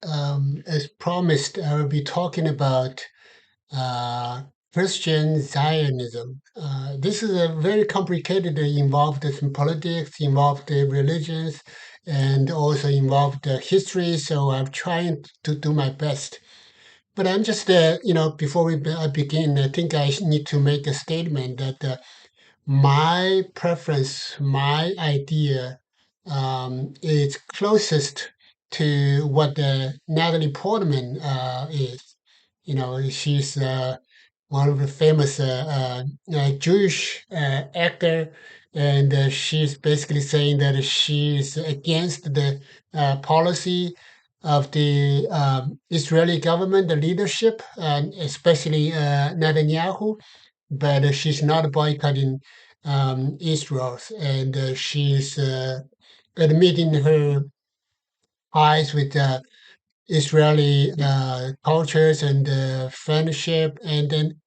As promised, I will be talking about uh, Christian Zionism. This is a very complicated, involved in politics, involved religions, and also involved history. So I'm trying to do my best. But I'm just, before I begin, I think I need to make a statement that my preference, my idea is closest to what Natalie Portman is. She's one of the famous Jewish actor, and she's basically saying that she's against the policy of the Israeli government, the leadership, and especially Netanyahu, but she's not boycotting Israel, and she's admitting her ties with Israeli cultures and friendship. And then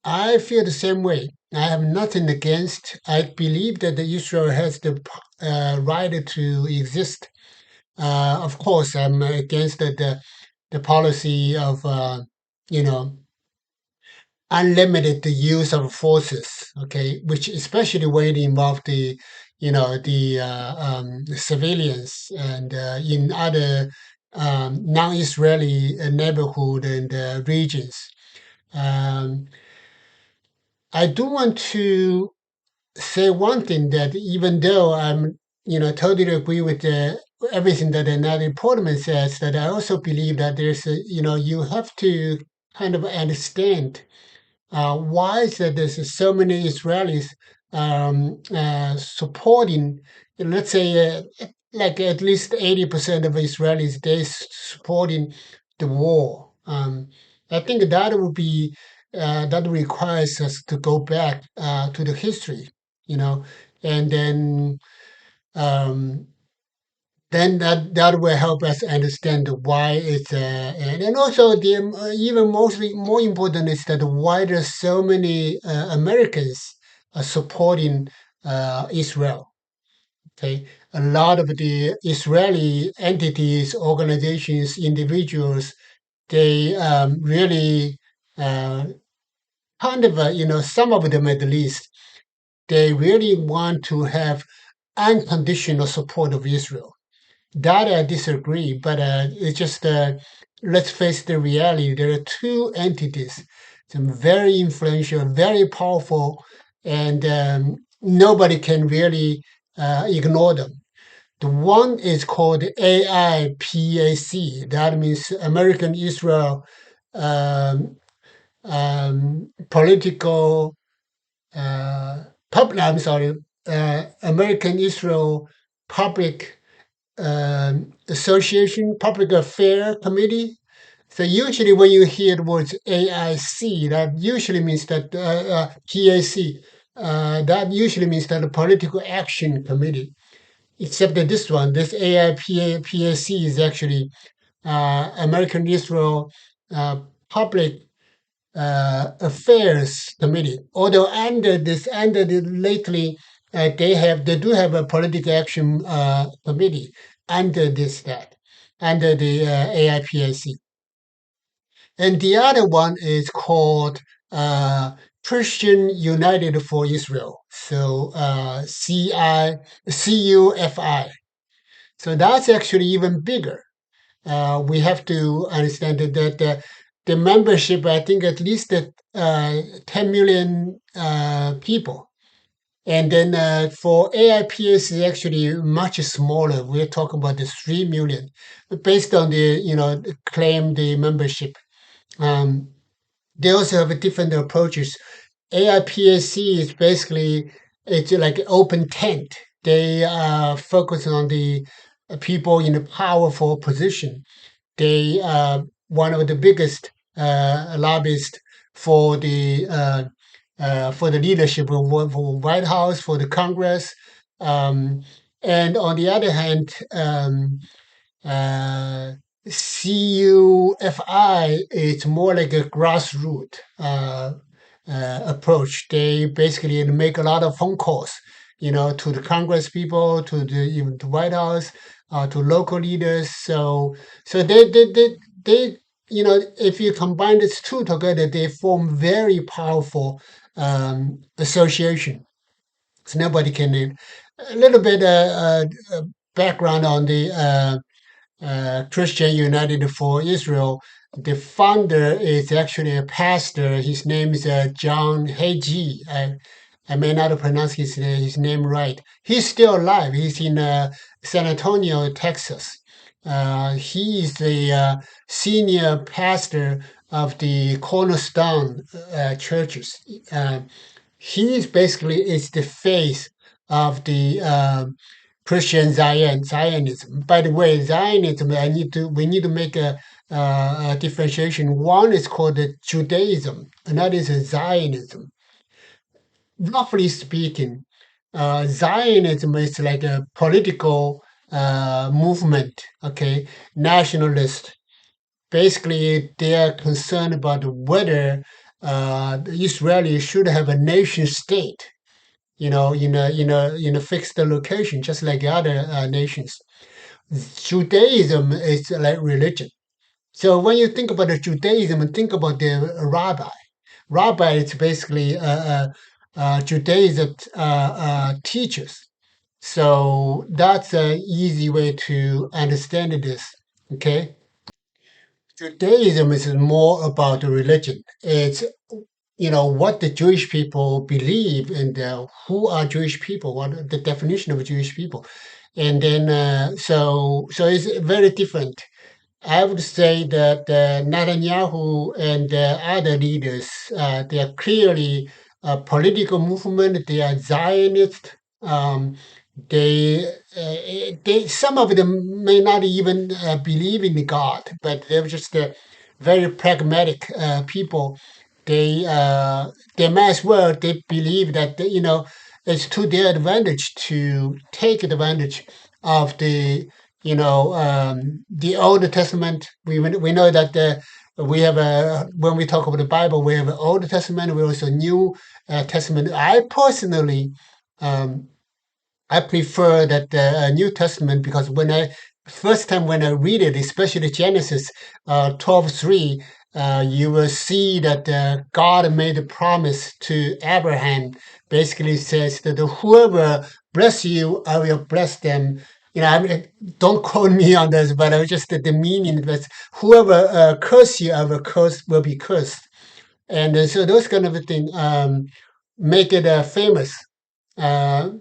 I feel the same way. I have nothing against. I believe that Israel has the right to exist. Of course, I'm against the policy of you know unlimited use of forces, okay, which especially when it involves the civilians and in other non-Israeli neighborhood and regions. Um, I do want to say one thing that even though I'm, totally agree with everything that Natalie Portman says, that I also believe that you have to kind of understand why is that there's so many Israelis supporting, let's say, like at least 80% of Israelis, they supporting the war. I think that would be, that requires us to go back to the history, you know, and um, then that will help us understand why it's and also the even mostly more important is that why there's so many Americans are supporting Israel. Okay, a lot of the Israeli entities, organizations, individuals, they really uh, kind of some of them at least they really want to have unconditional support of Israel. That I disagree, but it's just let's face the reality. There are two entities, some very influential, very powerful, and nobody can really ignore them. The one is called AIPAC. That means American Israel um, Political I'm sorry, American Israel Public Association Public Affair Committee. So usually when you hear the words AIC, that usually means that PAC, that usually means that the Political Action Committee. Except that this AIPAC is actually American Israel Public Affairs Committee. Although under the lately, they do have a political action committee under under the AIPAC, and the other one is called uh, Christian United for Israel. So CUFI. So that's actually even bigger. We have to understand that the membership, I think at least 10 million people. And then for AIPS is actually much smaller. We're talking about the 3 million based on the claim the membership. Um, they also have a different approaches. AIPAC is basically it's like an open tent. They focus on the people in a powerful position. They are one of the biggest lobbyists for the leadership of for White House, for the Congress, um, and on the other hand, uh, CUFI is more like a grassroots approach. They basically make a lot of phone calls, to the Congress people, to the even the White House, to local leaders. So they if you combine these two together, they form very powerful association. So nobody can. A little bit background on the Christian United for Israel. The founder is actually a pastor. His name is John Hagee. I may not pronounce his name right. He's still alive. He's in San Antonio, Texas. He is the senior pastor of the Cornerstone churches. He is basically is the face of the Zionism. By the way, Zionism, we need to make a differentiation. One is called Judaism, another is Zionism. Roughly speaking, Zionism is like a political movement, okay, nationalist. Basically, they are concerned about whether the Israelis should have a nation state, in a fixed location, just like other nations. Judaism is like religion. So when you think about the Judaism, think about the rabbi. Rabbi is basically Judaism teachers. So that's an easy way to understand this. Okay, Judaism is more about the religion. It's what the Jewish people believe and who are Jewish people, what the definition of Jewish people, and then so it's very different. I would say that Netanyahu and other leaders, they are clearly a political movement. They are Zionist. Um, they some of them may not even believe in God, but they're just very pragmatic people. They might as well they believe that it's to their advantage to take advantage of the Old Testament. We know that we have a when we talk about the Bible, we have an Old Testament. We also New Testament. I personally, um, I prefer that the New Testament because first time when I read it, especially Genesis 12:3, you will see that God made a promise to Abraham. Basically, says that whoever bless you, I will bless them. I mean, don't quote me on this, but just the meaning that whoever curse you, I will be cursed. And so those kind of thing make it famous. Uh,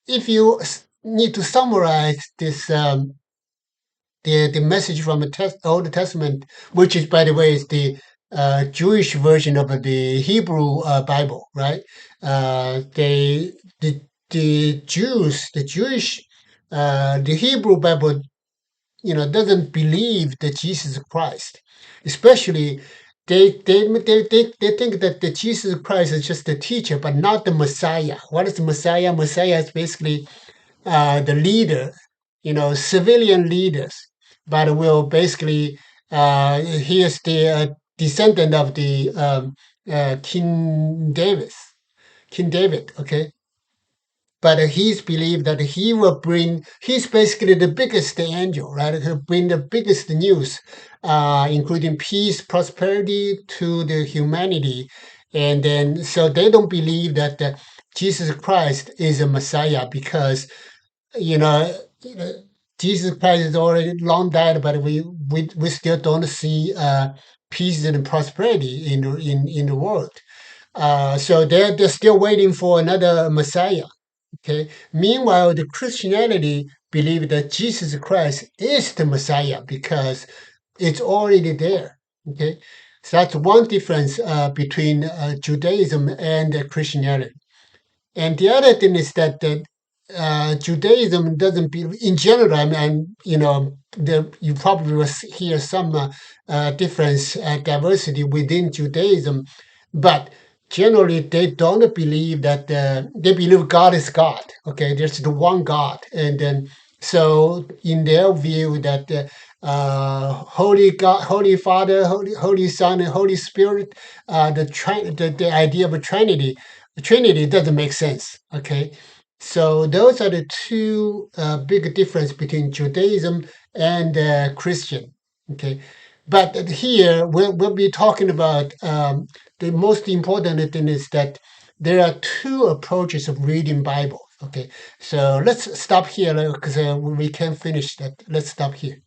if you need to summarize this, the message from the Old Testament, which is, by the way, is the Jewish version of the Hebrew Bible, right? They the Jews, the Jewish, the Hebrew Bible, doesn't believe that Jesus Christ, especially they think that the Jesus Christ is just the teacher, but not the Messiah. What is the Messiah? Messiah is basically the leader, civilian leaders, but will basically he is the descendant of the King David, okay. But he's believed that he's basically the biggest angel, right? He'll bring the biggest news, including peace, prosperity to the humanity. And then, so they don't believe that Jesus Christ is a Messiah because you know, Jesus Christ is already long died, but we still don't see peace and prosperity in the world. So they're still waiting for another Messiah. Okay. Meanwhile, the Christianity believe that Jesus Christ is the Messiah because it's already there. Okay. So that's one difference between Judaism and Christianity. And the other thing is that Judaism doesn't believe, in general, I mean, you probably will hear some difference, diversity within Judaism, but generally they don't believe that, they believe God is God, okay? There's the one God. And then, so in their view that Holy God, Holy Father, Holy Son, and Holy Spirit, the idea of a Trinity, the Trinity doesn't make sense. Okay, So those are the two big difference between Judaism and Christian. Okay, but here we'll be talking about the most important thing is that there are two approaches of reading Bible. Okay, so let's stop here because we can't finish that. Let's stop here.